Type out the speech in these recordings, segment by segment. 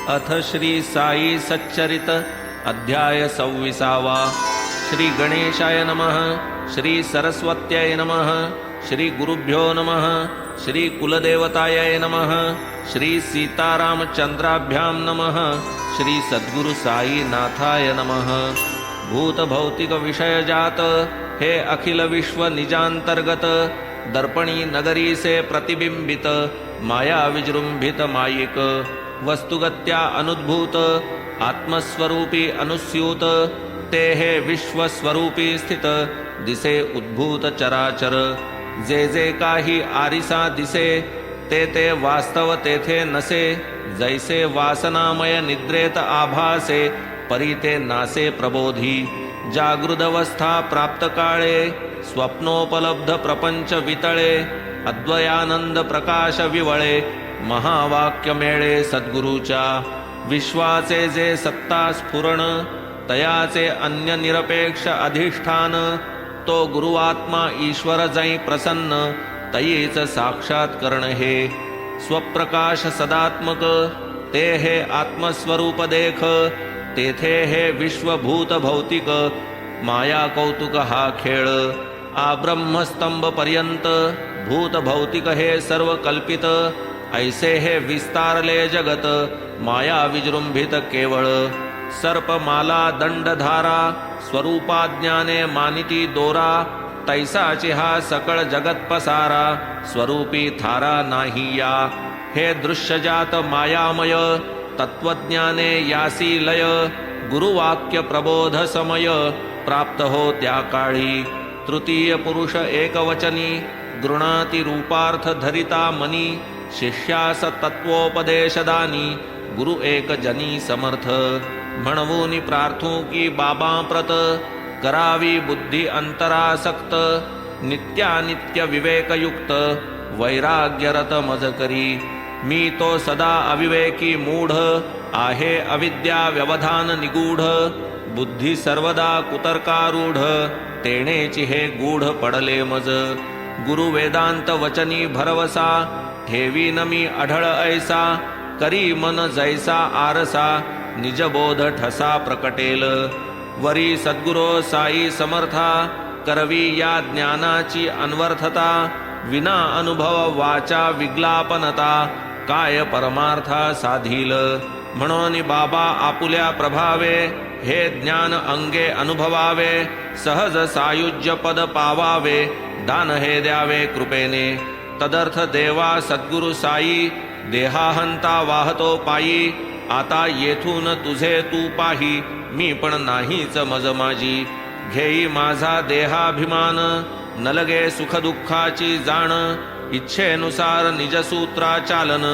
अथ श्री साई सच्चरित अध्याय 26. श्री गणेशाय नमः. श्री सरस्वत्याय नमः. श्री गुरुभ्यो नमः. श्री कुलदेवताय नमः. श्री सीतारामचंद्राभ्यां नमः. श्री सद्गुरु साई नाथाय नमः. भूत भौतिक विषय जात हे अखिल विश्व निजांतर्गत दर्पणी नगरी से प्रतिबिंबित माया विजृंभित मायिक वस्तुगत्या अनुद्भूत आत्मस्वरूपी अनुस्यूत ते हे विश्वस्वरूपी स्थित दिसे उद्भूत चराचर जे जे काही आरिसा दिसे ते ते वास्तव तेथे नसे जैसे वासनामय निद्रेत आभासे परी ते नासे प्रबोधी जागृदवस्था प्राप्त काळे स्वप्नोपलब्ध प्रपंच वितळे अद्वयानंद प्रकाश विवळे महावाक्य मेळे सद्गुरूच्या विश्वाचे जे सत्ता स्फुरण तयाचे अन्य निरपेक्ष अधिष्ठान तो गुरुआत्मा ईश्वर जै प्रसन्न तयीच साक्षात्करण हे स्वप्रकाश सदात्मक ते हे आत्मस्वरूप देख तेथे हे विश्वभूत भौतिक माया कौतुक हा खेळ आ ब्रह्मस्तंभ पर्यंत भूत भौतिक हे सर्व कल्पित ऐसे हे विस्तारले जगत माया विजृंभित केवळ सर्पमाला दंडधारा स्वरूपाज्ञाने मानिती दोरा तैसाची हा सकळ जगत पसारा स्वरूपी थारा नाही या हे दृश्यजात मायामय तत्वज्ञाने यासी लय गुरुवाक्य प्रबोध समय प्राप्त हो त्या काळी तृतीय पुरुष एकवचनी गृणाती रूपार्थ धरिता मनी शिष्यास तत्वोपदेशदानी गुरु एक जनी समर्थ म्हणवूनी प्रार्थू की बाबा प्रत करावी बुद्धी अंतरासक्त नित्यानित्य विवेकयुक्त वैराग्यरत मज करी मी तो सदा अविवेकी मूढ आहे अविद्या व्यवधान निगूढ बुद्धी सर्वदा कुतर्कारूढ तेणेची हे गूढ पडले मज गुरु वेदांत वचनी भरवसा ठेवी नमी अढळ ऐसा करी मन जैसा आरसा निजबोध ठसा प्रकटेल वरी सद्गुरो साई समर्था करवी या ज्ञानाची अन्वर्थता विना अनुभव वाचा विग्लापनता काय परमार्था साधील म्हणून बाबा आपुल्या प्रभावे हे ज्ञान अंगे अनुभवावे सहज सायुज्य पद पावावे दान हे द्यावे कृपेने तदर्थ देवा सद्गुरु साई देहाहंता वाहतो पायी आता येथून तुझे तू पाही मी पण नाहीच मज माझी घेई माझा देहाभिमान न लगे सुख दुःखाची जाण इच्छेनुसार निजसूत्रा चालन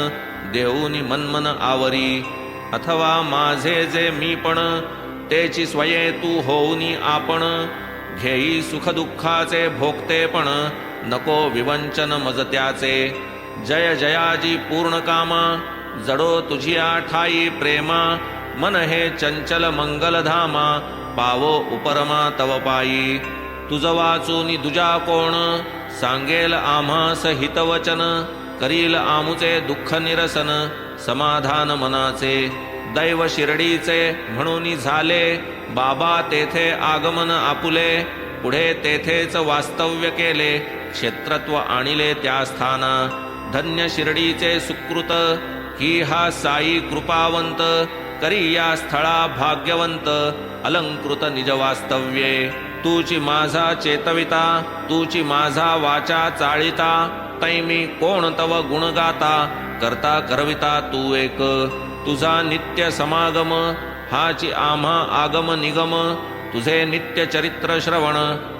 देऊनी मनमन आवरी अथवा माझे जे मी पण तेची स्वये तू होऊनी आपण घेई सुख दुःखाचे भोगतेपण नको विवंचन मज त्याचे जय जयाजी पूर्ण कामा जडो तुझिया ठाई प्रेमा मन हे चंचल मंगलधामा पावो उपरमा तव पायी तुझ वाचूनी दुजा कोण सांगेल आम्हास हितवचन करील आमुचे दुःख निरसन समाधान मनाचे दैव शिर्डीचे म्हणून झाले बाबा तेथे आगमन आपुले पुढे तेथेच वास्तव्य केले क्षेत्रत्व आणिले त्या स्थाना धन्य शिर्डीचे सुकृत ही हा साई कृपावंत करी या स्थळा भाग्यवंत अलंकृत निज वास्तव्ये तूची माझा चेतविता तूची माझा वाचा चाळिता तैमी कोण तव गुण गाता करता करविता तू एक तुझा नित्य समागम हाची आम्हा आगम निगम तुझे नित्य चरित्र श्रवण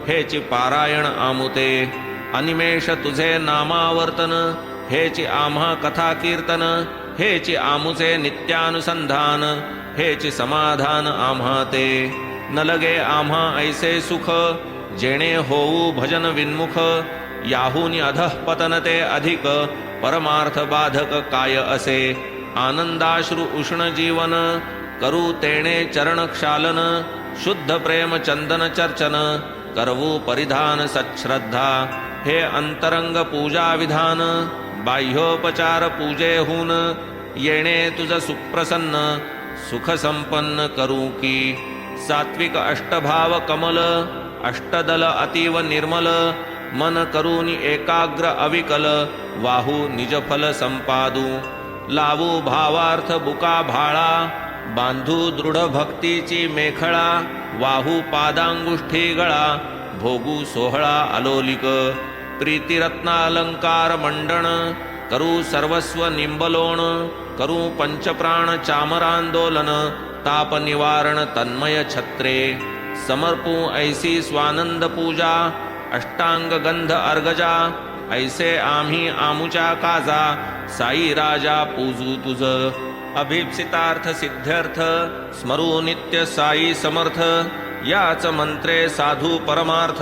हेची पारायण आमुते अनिमेष तुझे नामावर्तन हेची आम्हा कथा कीर्तन हेची आमुचे नित्यानुसंधान हेची समाधान आम्हा ते न लगे आम्हा ऐसे सुख जेणे होऊ भजन विन्मुख याहूनी अधः पतन ते अधिक परमार्थ बाधक काय असे आनंदाश्रु उष्ण जीवन करू तेणे चरण क्षालन शुद्ध प्रेम चंदन चर्चन करवू परिधान सच्छ्रद्धा हे अंतरंग पूजा विधान बाह्योपचार पूजेहून येणे तुझ सुप्रसन्न सुख संपन्न करू की. सात्विक अष्टभाव कमल अष्टदल अतीव निर्मल मन करूनी एकाग्र अविकल वाहू निजफल संपादू. लावू भावार्थ बुका भाळा बांधू दृढ भक्तीची मेखळा वाहू पादांगुष्ठी गळा भोगू सोहळा अलोलिक. प्रीतिरत्नालंकार मंडण करू सर्वस्व निंबलोण करू पंचप्राण चामरांदोलन ताप निवारण तन्मय छत्रे. समर्पू ऐसी स्वानंद पूजा अष्टांग गंध अर्गजा ऐसे आम्ही आमुच्या काजा साई राजा पूजू तुझ. अभिप्सितार्थ सिद्ध्यर्थ स्मरू नित्य साई समर्थ याच मंत्रे साधू परमार्थ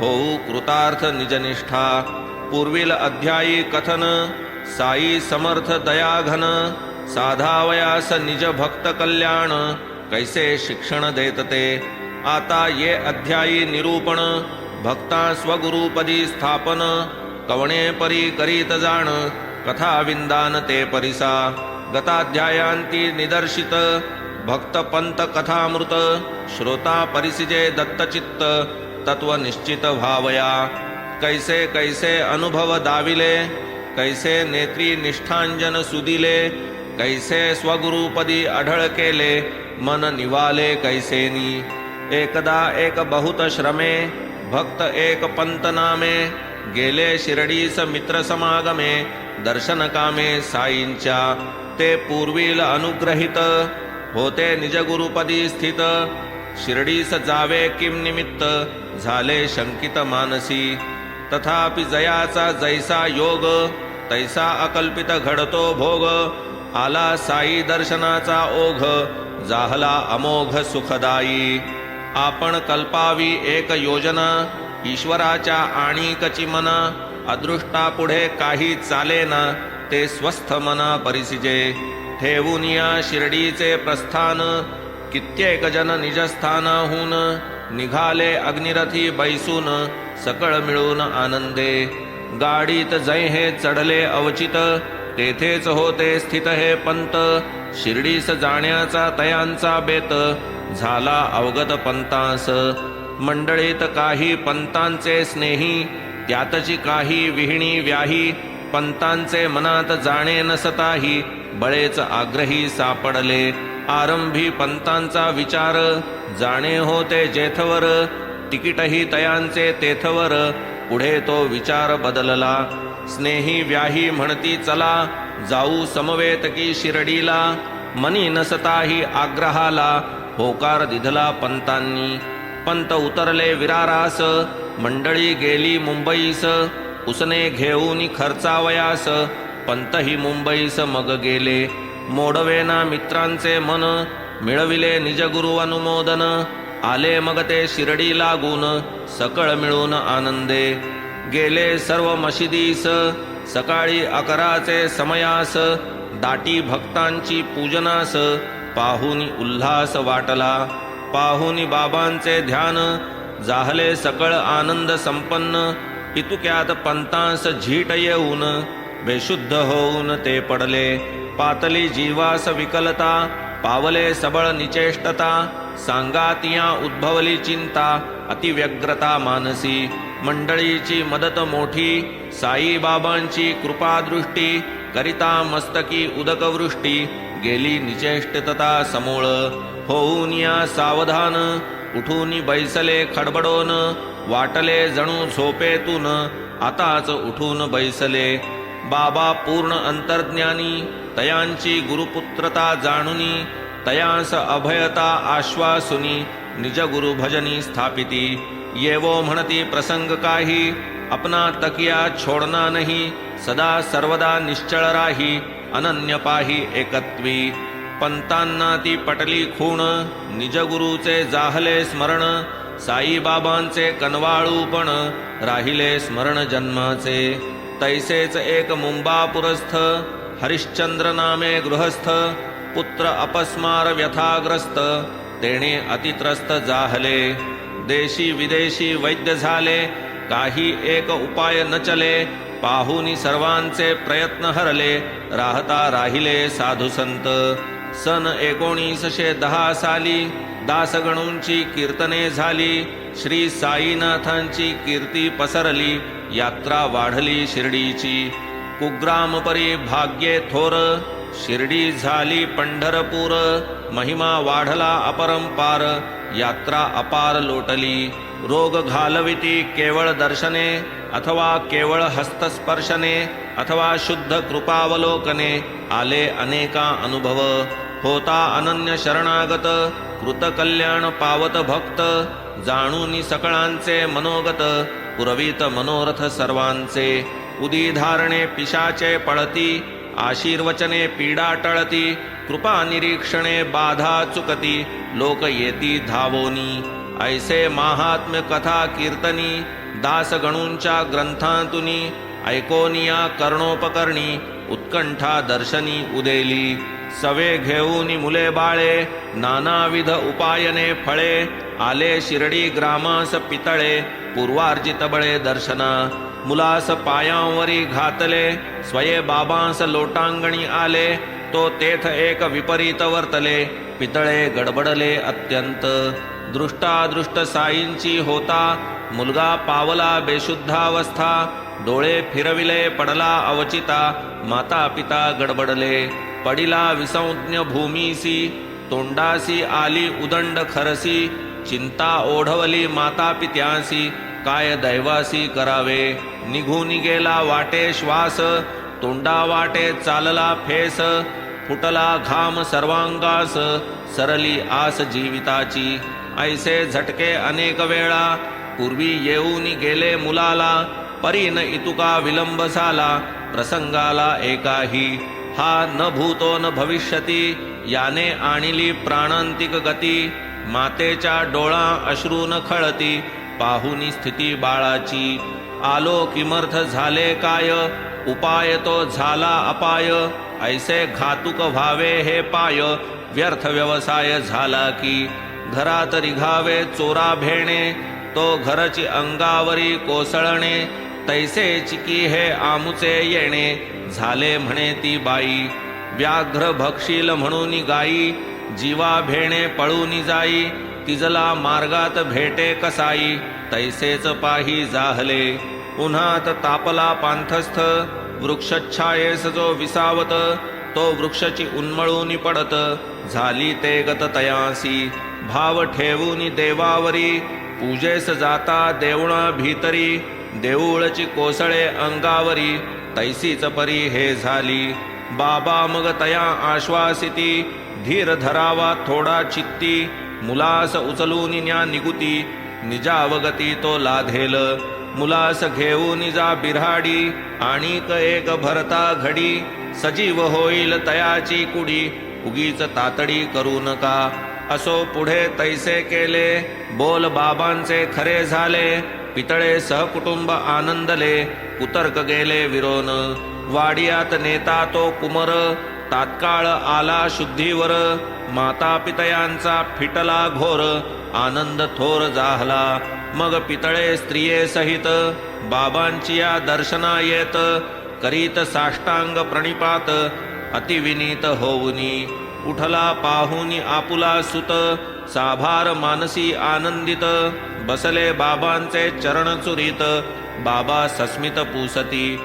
होऊ कृतार्थ निजनिष्ठा. पूर्वील अध्यायी कथन साई समर्थ दयाघन साधावयास निज भक्त कल्याण कैसे शिक्षण देत ते. आता ये अध्यायी निरूपण भक्ता स्वगुरुपदी स्थापन कवणे परी करीत जाण कथा विंदान ते परिसा. गताध्यायांती निदर्शित भक्त पंत कथामृत श्रोता परिसिजे दत्तचित्त तत्व निश्चित भावया. कैसे कैसे अनुभव दाविले कैसे नेत्री निष्ठांजन सुदिले कैसे स्वगुरुपदी अढळ केले मन निवाले कैसेनी. एकदा एक बहुत श्रमे भक्त एक पंत नामे गेले शिर्डीस मित्र समागमे दर्शन कामे साईंच्या. ते पूर्वील अनुग्रहित होते निज गुरुपदी स्थित शिर्डीस जावे किम निमित्त झाले शंकित मानसी. तथापि जयाचा जैसा योग तैसा अकल्पित घडतो भोग आला साई दर्शनाचा ओघ जाहला अमोघ सुखदायी. आपण कल्पावी एक योजना ईश्वराच्या आणिकची मना अदृष्टा पुढे काही चालेना ते स्वस्थ मना परिसिजे. ठेवून या शिर्डीचे प्रस्थान कित्येक जन निजस्थानाहून निघाले अग्निरथी बैसून सकळ मिळून आनंदे. गाडीत जै हे चढले अवचित तेथेच होते स्थित हे पंत. शिर्डीस जाण्याचा तयांचा बेत झाला अवगत पंतास. मंडळीत काही पंतांचे स्नेही त्यातची काही विहिणी व्याही पंतांचे मनात जाणे नसताही बळेच आग्रही सापडले. आरंभी पंतांचा विचार जाणे होते जेथवर तिकीटही तयांचे तेथवर पुढे तो विचार बदलला. स्नेही व्याही म्हणती चला जाऊ समवेत की शिर्डीला मनी नसताही आग्रहाला होकार दिधला पंतांनी. पंत उतरले विरारास मंडळी गेली मुंबईस उसने घेऊन खर्चावयास पंतही मुंबईस मग गेले. मोडवेना मित्रांचे मन मिळविले निजगुरु अनुमोदन आले मग ते शिर्डी लागून सकळ मिळून आनंदे. गेले सर्व मशिदीस सकाळी 11चे समयास दाटी भक्तांची पूजनास पाहुनी उल्हास वाटला. पाहुनी बाबांचे ध्यान जाहले सकळ आनंद संपन्न. पितुक्यात पंतांस झीट येऊन बेशुद्ध होऊन ते पडले. पातली जीवास विकलता पावले सबळ निचेष्टता सांगातिया उद्भवली चिंता अतिव्यग्रता मानसी. मंडळीची मदत मोठी साई बाबांची कृपादृष्टी करिता मस्तकी उदकवृष्टी गेली निचेष्टता समूळ. होऊन या सावधान उठून बैसले खडबडोन वाटले जणू झोपेतून आताच उठून बैसले. बाबा पूर्ण अंतर्ज्ञानी तयांची गुरुपुत्रता जाणुनी तयांस अभयता आश्वासुनी निज गुरु भजनी स्थापिती. येवो म्हणती प्रसंग काही अपना तकिया छोडना नहीं सदा सर्वदा निश्चळ राही अनन्य पाही एकत्वी. पंतांना ती पटली खूण निजगुरूचे जाहले स्मरण साईबाबांचे कनवाळूपण राहिले स्मरण जन्माचे. तैसेच एक मुंबापुरस्थ हरिश्चंद्र नामे गृहस्थ पुत्र अपस्मार व्यथाग्रस्त तेणे अतित्रस्त जाहले. देशी विदेशी वैद्य झाले काही एक उपाय न चले पाहुनी सर्वांचे प्रयत्न हरले, राहता राहिले साधू संत. सन 1910 साली दासगणूंची कीर्तने झाली, श्री साईनाथांची कीर्ती पसरली, यात्रा वाढली शिर्डीची. कुग्रामपरी भाग्ये थोर, शिर्डी झाली पंढरपूर. महिमा वाढला अपरंपार, यात्रा अपार लोटली. रोग घालविती केवळ दर्शने, अथवा केवळ हस्तस्पर्शने, अथवा शुद्ध कृपावलोकने. आले अनेका अनुभव, होता अनन्य शरणागत. कृतकल्याण पावत भक्त, जाणूनी सकळांचे मनोगत. पुरवीत मनोरथ सर्वांचे, उदी धारणे पिशाचे पळती. आशीर्वचने पीडा टळती, कृपा निरीक्षणे बाधा चुकती. लोक येती धावोनी, ऐसे महात्म्य कथा कीर्तनी. दासगणूंच्या ग्रंथांतुनी, ऐकोनिया कर्णोपकरणी. उत्कंठा दर्शनी उदेली, सवे घेऊनी मुले बाळे. नानाविध उपायने फळे, आले शिर्डी ग्रामास पितळे. पूर्वार्जित बळे दर्शना, मुलास पायांवरी घातले. स्वये बाबांस लोटांगणी आले, तो तेथ एक विपरीत वर्तले. पितळे गडबडले अत्यंत, दृष्टादृष्ट साईंची होता. मुलगा पावला बेशुद्धावस्था, डोळे फिरविले पडला अवचिता. माता पिता गडबडले, पडिला विसंज्ञ भूमीसी. तोंडासी आली उदंड खरसी, चिंता ओढवली माता पित्यांसी. काय दैवासी करावे, निघून गेला वाटे श्वास. तोंडा वाटे चालला फेस, फुटला घाम सर्वांगास. सरली आस जीविताची, ऐसे झटके अनेक वेळा. पूर्वी येऊन गेले मुलाला, परी न इतुका विलंब झाला. प्रसंगाला एकाही, हा न भूतो न भविष्यती. याने आणिली प्राणांतिक गती. मातेच्या डोळा अश्रून खळती, पाहुनी स्थिती बाळाची. आलो किमर्थ झाले काय, उपाय तो झाला अपाय. ऐसे घातुक व्हावे हे पाय, व्यर्थ व्यवसाय झाला की. घरात रिघावे चोरा भेणे, तो घरची अंगावरी कोसळणे. तैसे चिकी हे आमुचे येणे, झाले म्हणे ती बाई. व्याघ्र भक्षील म्हणून गाई, जीवा भेणे पळून जाई. तिजला मार्गात भेटे कसाई, तैसेच पाही जाहले. उन्हात तापला पांथस्थ, वृक्षच्छायेस जो विसावत. तो वृक्षची उन्मळून पडत, झाली ते गत तयासी. भाव ठेवून देवावरी, पूजेस जाता देवळा भीतरी. देऊळची कोसळे अंगावरी, तैसीच परी हे झाली. बाबा मग तया आश्वासिती, धीर धरावा थोडा चित्ती. मुलास उचलून न्या निगुती, निजावगती तो लाधेल. मुलास घेऊन जा बिऱ्हाडी, आणिक एक भरता घडी. सजीव होईल तयाची कुडी, उगीच तातडी करू नका. असो पुढे तैसे केले, बोल बाबांचे खरे झाले. पितळे सहकुटुंब आनंदले, कुतर्क गेले विरोन. वाडियात नेता तो कुमर, तात्काळ आला शुद्धीवर. माता पितयांचा फिटला घोर, आनंद थोर जाहला. मग पितळे स्त्रिये सहित, बाबांची या दर्शना येत. करीत साष्टांग प्रणिपात, अतिविनीत होऊनी. उठला पाहुनी आपुला सुत, साभार मानसी आनंदित. बसले बाबांचे चरण चुरीत, बाबा सस्मित पुसती.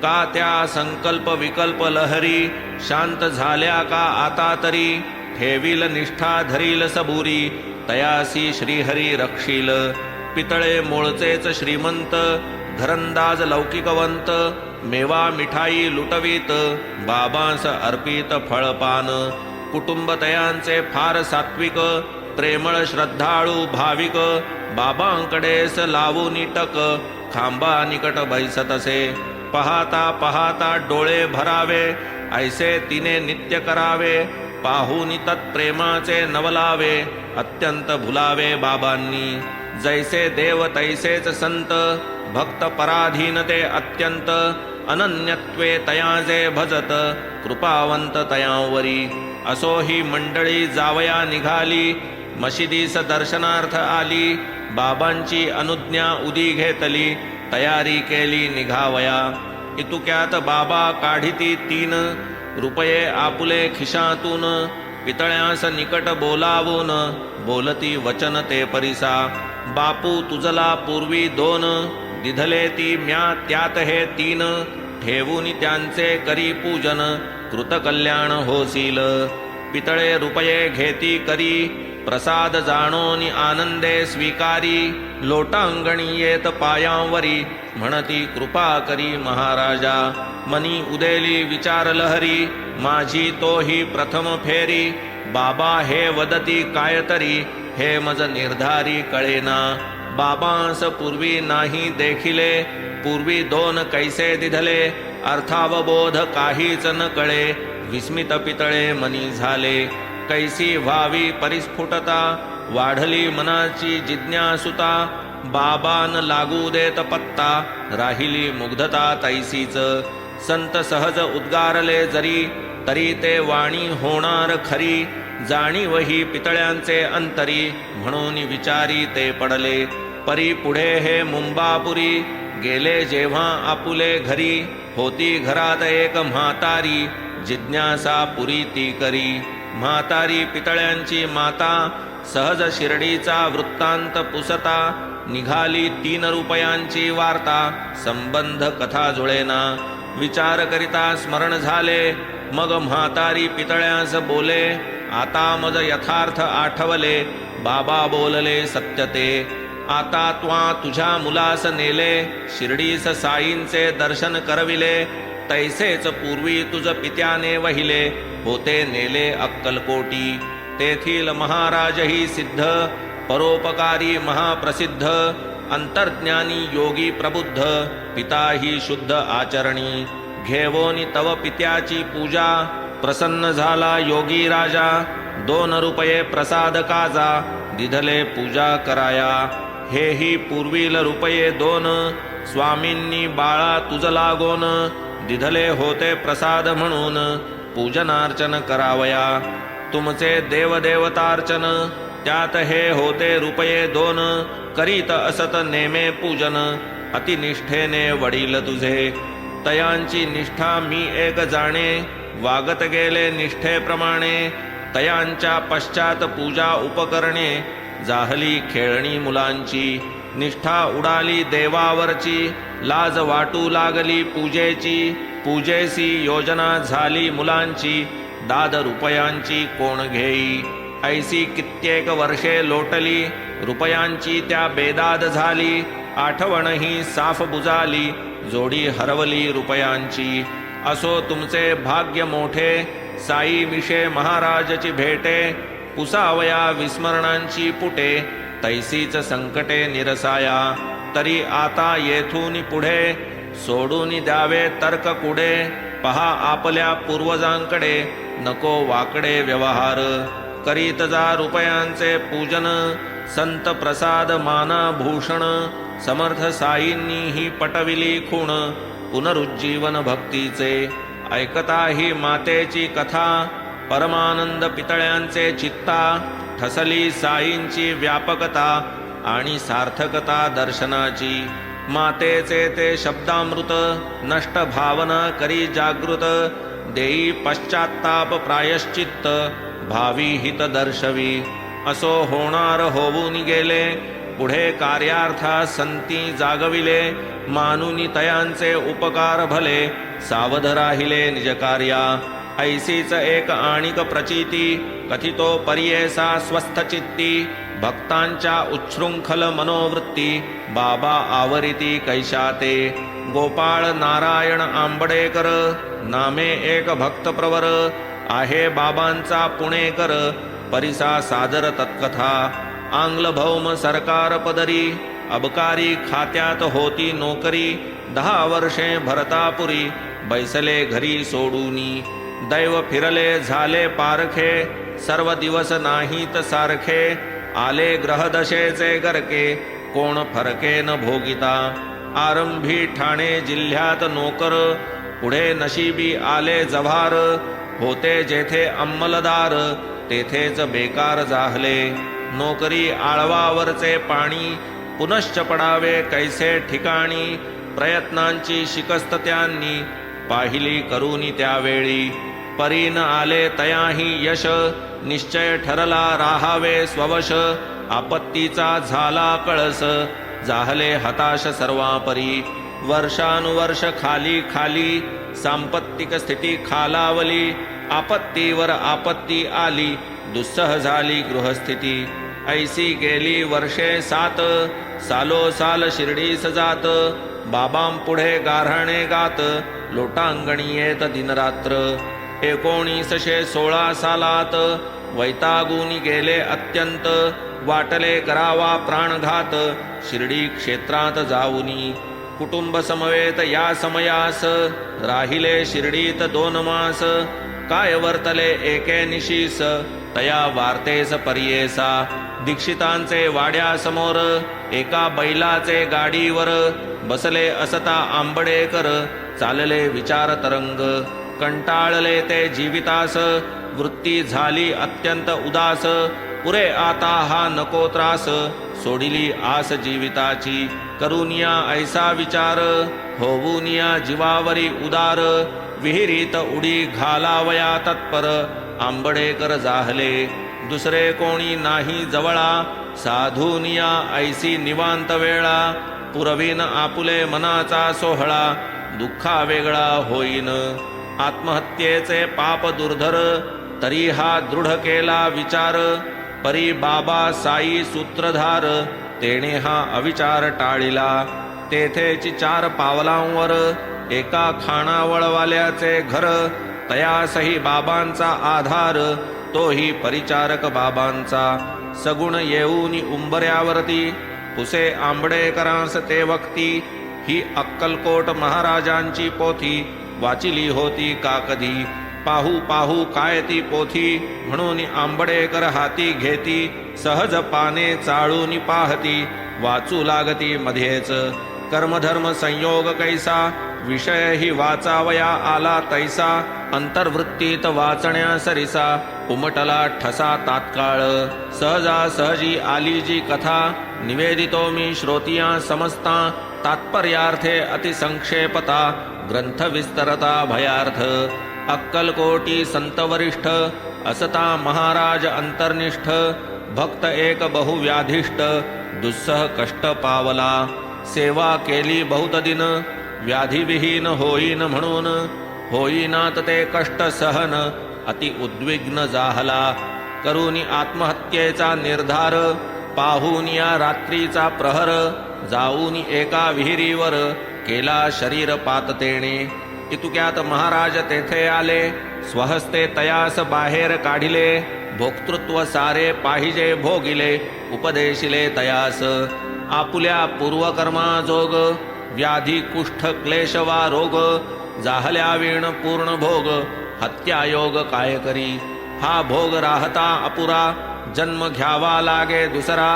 का त्या संकल्प विकल्प लहरी, शांत झाल्या का आता तरी. ठेवील निष्ठा धरील सबुरी, तयासी श्रीहरी रक्षील. पितळे मूळचेच श्रीमंत, घरंदाज लौकिकवंत. मेवा मिठाई लुटवीत, बाबांस अर्पित फळपान. कुटुंब तयांचे फार सात्विक, प्रेमळ श्रद्धाळू भाविक. बाबांकडेस लावून टक, खांबा निकट बैसतसे. पाहता पाहता डोळे भरावे, ऐसे तिने नित्य करावे. पाहुनी तत्प्रेमाचे नवलावे, अत्यंत भुलावे बाबांनी. जैसे देव तैसेच संत, भक्त पराधीन ते अत्यंत. अनन्यत्वे तयाजे भजत, कृपावंत तयांवरी. असो ही मंडळी जावया निघाली, मशिदीस दर्शनार्थ आली. बाबांची अनुज्ञा उदी घेतली, तयारी केली निघावया. इतुक्यात बाबा काढिती 3 रुपये आपुले खिशातून. पितळ्यास निकट बोलावून बोलती वचन ते परिसा. बापू तुझला पूर्वी 2 दिधले ती म्या त्यात हे 3. ठेवून त्यांचे करी पूजन कृतकल्याण होसील. पितळे रुपये घेती करी प्रसाद जाणोनी आनंदे स्वीकारी. लोटांगणी येत पायांवरी म्हणती कृपा करी महाराजा. मनी उदेली विचार लहरी माझी तोही प्रथम फेरी. बाबा हे वदती कायतरी हे मज निर्धारी कळेना. बाबांस पूर्वी नाही देखिले पूर्वी 2 कैसे दिधले. अर्थावबोध काहीच न कळे विस्मित पितळे मनी झाले. कैसी व्हावी परिस्फुटता वाढली मनाची जिज्ञासुता. बाबान लागू देत पत्ता राहिली मुग्धता तैसीच. संत सहज उद्गारले जरी तरी ते वाणी होणार खरी. जाणीवही पितळ्यांचे अंतरी म्हणून विचारी ते पडले. परी पुढे हे मुंबापुरी गेले जेव्हा आपुले घरी. होती घरात एक म्हातारी जिज्ञासा पुरी ती करी. म्हातारी पितळ्यांची माता सहज शिर्डीचा वृत्तांत पुसता. निघाली 3 रुपयांची वार्ता संबंध कथा जुळेना. विचार करिता स्मरण झाले मग म्हातारी पितळ्यास बोले. आता मज यथार्थ आठवले बाबा बोलले सत्य ते. आता त्वा तुझ्या मुलास नेले शिर्डीस साईंचे दर्शन करविले. तैसेच पूर्वी तुझ पित्याने वहिले होते नेले अक्कलकोटी. तेथील महाराजही सिद्ध परोपकारी महाप्रसिद्ध. अंतर्ज्ञानी योगी प्रबुद्ध पिताही शुद्ध आचरणी. घेवोनी तव पित्याची पूजा प्रसन्न झाला योगी राजा. 2 रुपये प्रसाद काजा दिधले पूजा कराया. हेही पूर्वील रुपये 2 स्वामींनी बाळा तुझ लागोन. दिधले होते प्रसाद म्हणून पूजनार्चन करावया. तुमचे देवदेवतार्चन त्यात हे होते रुपये 2. करीत असत नेमे पूजन अतिनिष्ठेने वडील तुझे. तयांची निष्ठा मी एक जाणे वागत गेले निष्ठेप्रमाणे. तयांच्या पश्चात पूजा उपकरणे जाहली खेळणी मुलांची. निष्ठा उडाली देवावरची लाज वाटू लागली पूजेची. पूजेसी योजना झाली मुलांची दाद रुपयांची कोण घेई. ऐसी कित्येक वर्षे लोटली रुपयांची त्या बेदाद झाली. आठवणही साफ बुजाली जोडी हरवली रुपयांची. असो तुमचे भाग्य मोठे साई विषे महाराजची भेटे. पुसावया विस्मरणांची पुटे तैसीच संकटे निरसाया. तरी आता येथून पुढे सोडून द्यावे तर्क कुडे. पहा आपल्या पूर्वजांकडे नको वाकडे व्यवहार. करीत जा रुपयांचे पूजन संत प्रसाद माना भूषण. समर्थ साईंनी ही पटविली खूण पुनरुज्जीवन भक्तीचे. ऐकता ही मातेची कथा परमानंद पितळ्यांचे चित्ता. ठसली साईंची व्यापकता आणि सार्थकता दर्शनाची. मातेचे ते शब्दामृत नष्ट भावना करी जागृत. देई पश्चात्ताप प्रायश्चित्त भावी हित दर्शवी. असो होणार होऊन गेले पुढे कार्यार्था संती जागविले. मानुनी तयांचे उपकार भले सावध राहिले निज कार्या. ऐसीच एक आणिक प्रचिती कथितो पर्येसा स्वस्थ चित्ती. भक्तांच्या उच्छृंखल मनोवृत्ती बाबा आवरिती कैशाते. गोपाळ नारायण आंबडेकर नामे एक भक्त प्रवर. आहे बाबांचा पुणेकर परिसा सादर तत्कथा. आंग्ल भौम सरकार पदरी अबकारी खात्यात होती नोकरी. 10 वर्षे भरतापुरी बैसले घरी सोडूनी. दैव फिरले झाले पारखे सर्व दिवस नाहीत सारखे. आले ग्रहदशेचे गरके कोण फरके न भोगिता. आरंभी ठाणे जिल्ह्यात नोकर पुढे नशिबी आले जव्हार. होते जेथे अंमलदार तेथेच बेकार जाहले. नोकरी आळवावरचे पाणी पुनश्च पडावे कैसे ठिकाणी. प्रयत्नांची शिकस्त त्यांनी पाहिली करूनी त्यावेळी परीन आले तयाही यश निश्चय ठरला राहावे स्ववश आपत्तीचा झाला कळस जाहले हताश सर्वापरी वर्षानुवर्ष खाली खाली सांपत्तिक स्थिती खालावली आपत्तीवर आपत्ती आली दुस्सह झाली गृहस्थिती ऐसी गेली वर्षे 7 सालोसाल शिर्डीस जात बाबांपुढे गाऱ्हाणे गात लोटांगणी येत दिनरात्र 1916 सालात वैतागुनी गेले अत्यंत वाटले करावा प्राणघात शिर्डी क्षेत्रात जाऊनी कुटुंब समवेत या समयास राहिले शिर्डीत 2 मास काय वर्तले एके निशीस तया वार्तेस पर्येसा दीक्षितांचे वाड्यासमोर एका बैलाचे गाडीवर बसले असता आंबडेकर चालले विचार तरंग कंटाळले ते जीवितास वृत्ती झाली अत्यंत उदास पुरे आता हा नको त्रास सोडिली आस जीविताची करुनिया ऐसा विचार होऊनिया जीवावरी उदार विहिरीत उडी घालावया तत्पर आंबडेकर जाहले दुसरे कोणी नाही जवळा साधुनिया ऐसी निवांत वेळा पुरवीन आपुले मनाचा सोहळा दुःखा वेगळा होईन आत्महत्येचे पाप दुर्धर तरी हा दृढ केला विचार परी बाबा साई सूत्रधार तेने हा अविचार टाळिला तेथेची 4 पावलांवर एका खाणावळवाल्याचे घर तयासही बाबांचा आधार तोही परिचारक बाबांचा सगुण येऊनी उंबऱ्यावरती पुसे आंबडेकरांस ते वक्ती ही अक्कलकोट महाराजांची पोथी वाचिली होती का कधी पाहू पाहू काय ती पोथी म्हणून आंबडेकर हाती घेती सहज पाने चाळून पाहती वाचू लागती मध्येच कर्मधर्म संयोग कैसा विषय ही वाचावया आला तैसा अंतर्वृत्तीत वाचण्या सरिसा उमटला ठसा तात्काळ सहजासहजी आली जी कथा निवेदितो मी श्रोतिया समजता तात्पर्यार्थे अतिसंक्षेपता ग्रंथ विस्तरता भयार्थ अक्कलकोटी संत वरिष्ठ असता महाराज अंतर्निष्ठ भक्त एक बहुव्याधिष्ट दुस्सह कष्ट पावला सेवा केली बहुत दिन व्याधिविहीन होईन म्हणून होईनात ते कष्ट सहन अति उद्विग्न जाहला करूनी आत्महत्येचा निर्धार पाहून या रात्रीचा प्रहर जाऊन एका विहिरीवर केला शरीर पाततेने इतुक्यात महाराज तेथे आले स्वहस्ते तयास बाहेर काढिले भोक्तृत्व सारे पाहिजे भोगिले उपदेशिले तयास आपुल्या पूर्वकर्माजोग व्याधी कुष्ठ क्लेश वा रोग जाहल्या वीण पूर्ण भोग हत्यायोग काय करी हा भोग राहता अपुरा जन्म घ्यावा लागे दुसरा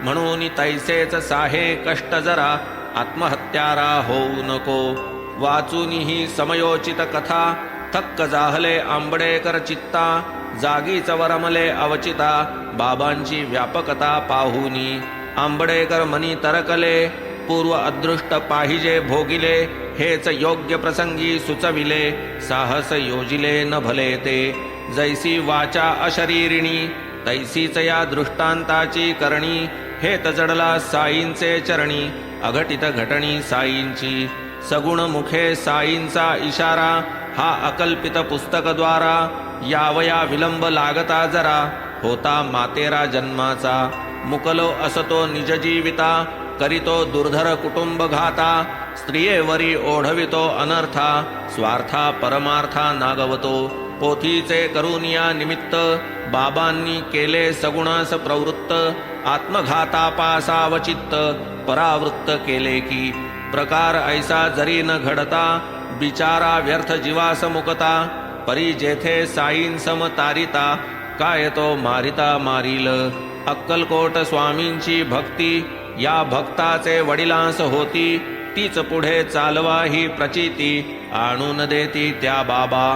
म्हणून तैसेच साहे कष्ट जरा आत्महत्यारा होऊ नको वाचून ही समयोचित कथा थक्क जाहले आंबडेकर चित्ता जागीच वरमले अवचिता बाबांची व्यापकता पाहुनी आंबडेकर मनी तरकले पूर्व अदृष्ट पाहिजे भोगिले हेच योग्य प्रसंगी सुचविले साहस योजिले न भले ते जैसी वाचा अशरीरिणी तैसीच या दृष्टांताची करणी हेत जडला साईंचे चरणी अघटित घटणी साईंची सगुण मुखे साईंचा इशारा हा अकल्पित पुस्तकद्वारा यावया विलंब लागता जरा होता मातेरा जन्माचा मुकलो असतो निज जीविता करीतो दुर्धर कुटुंब घाता स्त्रियेवरी ओढवितो अनर्था स्वार्था परमार्था नागवतो पोथीचे करुनिया निमित्त बाबांनी केले सगुणास प्रवृत्त आत्मघातापासावचित्त परावृत्त केले की प्रकार ऐसा जरी न घडता बिचारा व्यर्थ जीवास मुकता परी जेथे साईं सम तारिता काय तो मारिता मारील अक्कलकोट स्वामींची भक्ती या भक्ताचे वडिलांस होती तीच पुढे चालवा ही प्रचिती आणून देती त्या बाबा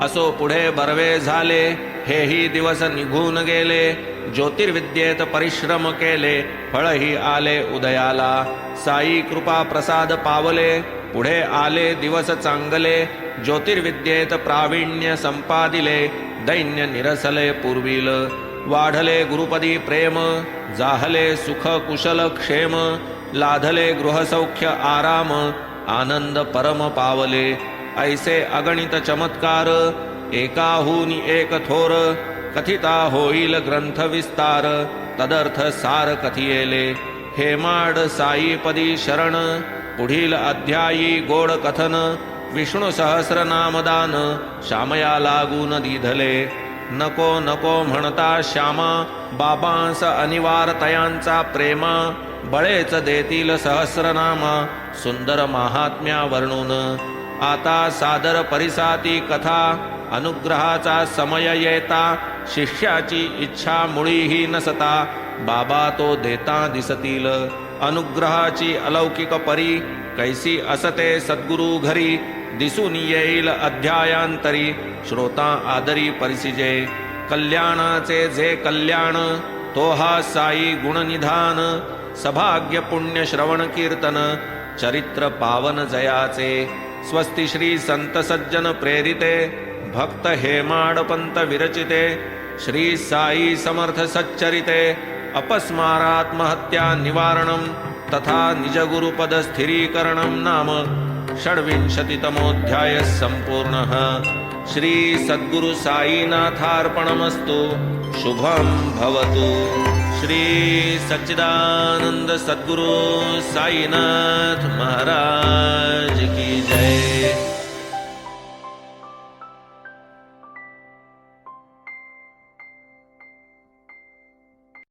असो पुढे बर्वे झाले हेही दिवस निघून गेले, ज्योतिर्विद्येत परिश्रम केले, फळही आले उदयाला. साई कृपा प्रसाद पावले, पुढे आले दिवस चांगले. ज्योतिर्विद्येत प्रावीण्य संपादिले, दैन्य निरसले पूर्वील. वाढले गुरुपदी प्रेम, जाहले सुख कुशल क्षेम. लाधले गृहसौख्य आराम, आनंद परम पावले. ऐसे अगणित चमत्कार, एकाहूनी एक थोर. कथिता होईल ग्रंथ विस्तार, तदर्थ सार कथियेले. हेमाड साईपदी शरण, पुढील अध्यायी गोड कथन. विष्णू सहस्र नामदान, श्यामया लागून दिधले. नको नको म्हणता श्यामा, बाबांस अनिवार तयांचा प्रेमा. बळेच देतील सहस्रनामा, सुंदर महात्म्या वर्णून. आता सादर परिसाती कथा, अनुग्रहाचा समय येता. शिष्याची इच्छा मुळीही नसता, बाबा तो देता दिसतील. अनुग्रहाची अलौकिक परी, कैसी असते सद्गुरु घरी. दिसून येईल अध्यायांतरी, श्रोता आदरी परिसिजे. कल्याणाचे जे कल्याण, तो हा साई गुणनिधान. सभाग्य पुण्य श्रवण कीर्तन, चरित्र पावन जयाचे. स्वस्ति श्री संत सज्जन प्रेरिते, भक्त हेमाडपंत विरचिते. श्री साई समर्थ सच्चरिते, अपस्मारात्महत्या निवारणं तथा निजगुरुपद स्थिरीकरणं नाम षड्विंशतितमोऽध्यायः सम्पूर्णः. श्री सद्गुरु साईनाथार्पणमस्तु. शुभं भवतु. श्री सच्चिदानंद सद्गुरु साईनाथ महाराज की जय.